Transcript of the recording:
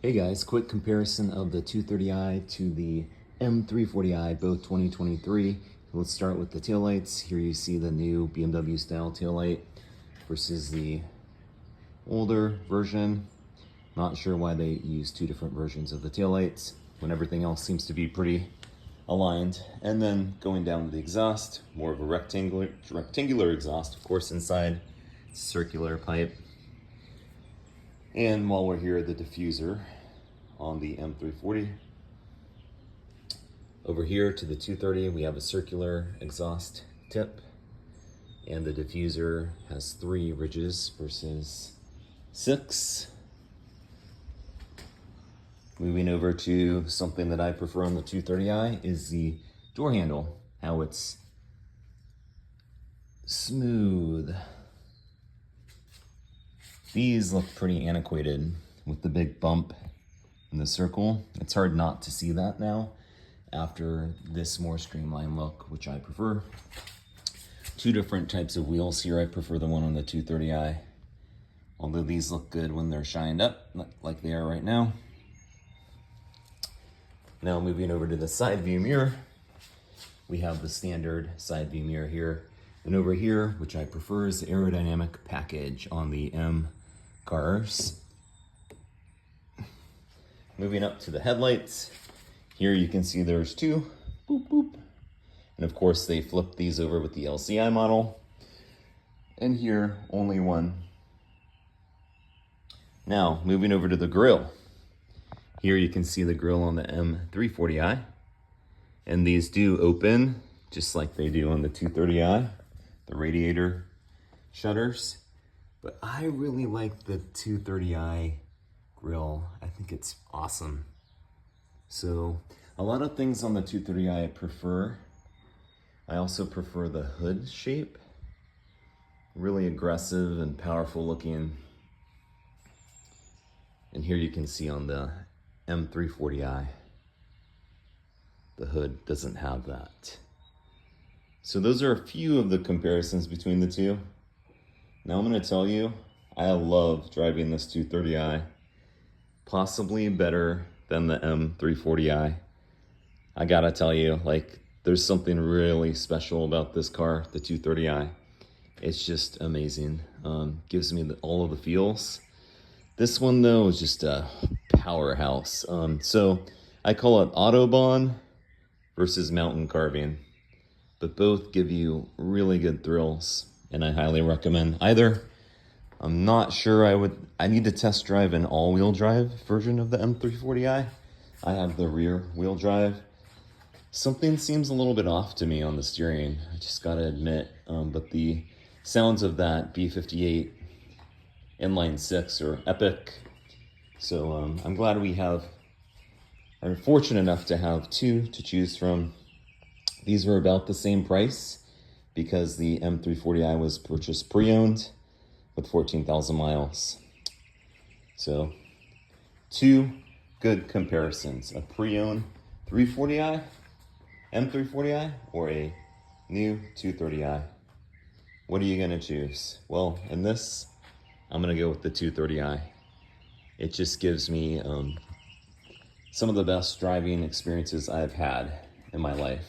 Hey guys, quick comparison of the 230i to the M340i, both 2023. Let's start with the taillights. Here you see the new BMW style taillight versus the older version. Not sure why they use two different versions of the taillights when everything else seems to be pretty aligned. And then going down to the exhaust, more of a rectangular exhaust, of course, inside circular pipe. And while we're here, the diffuser on the M340. Over here to the 230, we have a circular exhaust tip, and the diffuser has 3 ridges versus 6. Moving over to something that I prefer on the 230i is the door handle, how it's smooth. These look pretty antiquated with the big bump in the circle. It's hard not to see that now after this more streamlined look, which I prefer. 2 different types of wheels here. I prefer the one on the 230i, although these look good when they're shined up like they are right now. Now moving over to the side view mirror, we have the standard side view mirror here. And over here, which I prefer, is the aerodynamic package on the M cars. Moving up to the headlights, here you can see there's 2, boop, boop. And of course they flipped these over with the LCI model. And here, only 1. Now, moving over to the grille. Here you can see the grille on the M340i. And these do open, just like they do on the 230i. The radiator shutters, but I really like the 230i grille. I think it's awesome. So a lot of things on the 230i I prefer. I also prefer the hood shape. Really aggressive and powerful looking. And here you can see on the M340i, the hood doesn't have that. So those are a few of the comparisons between the two. Now I'm going to tell you, I love driving this 230i, possibly better than the M340i. I gotta tell you, like, there's something really special about this car, the 230i. It's just amazing. Gives me all of the feels. This one though is just a powerhouse. So I call it Autobahn versus mountain carving. But both give you really good thrills, and I highly recommend either. I'm not sure I need to test drive an all-wheel drive version of the M340i. I have the rear wheel drive. Something seems a little bit off to me on the steering, I just gotta admit, but the sounds of that B58 inline 6 are epic. So I'm glad I'm fortunate enough to have 2 to choose from. These were about the same price because the M340i was purchased pre-owned with 14,000 miles. So 2 good comparisons, a pre-owned 340i, M340i, or a new 230i. What are you gonna choose? Well, in this, I'm gonna go with the 230i. It just gives me some of the best driving experiences I've had in my life.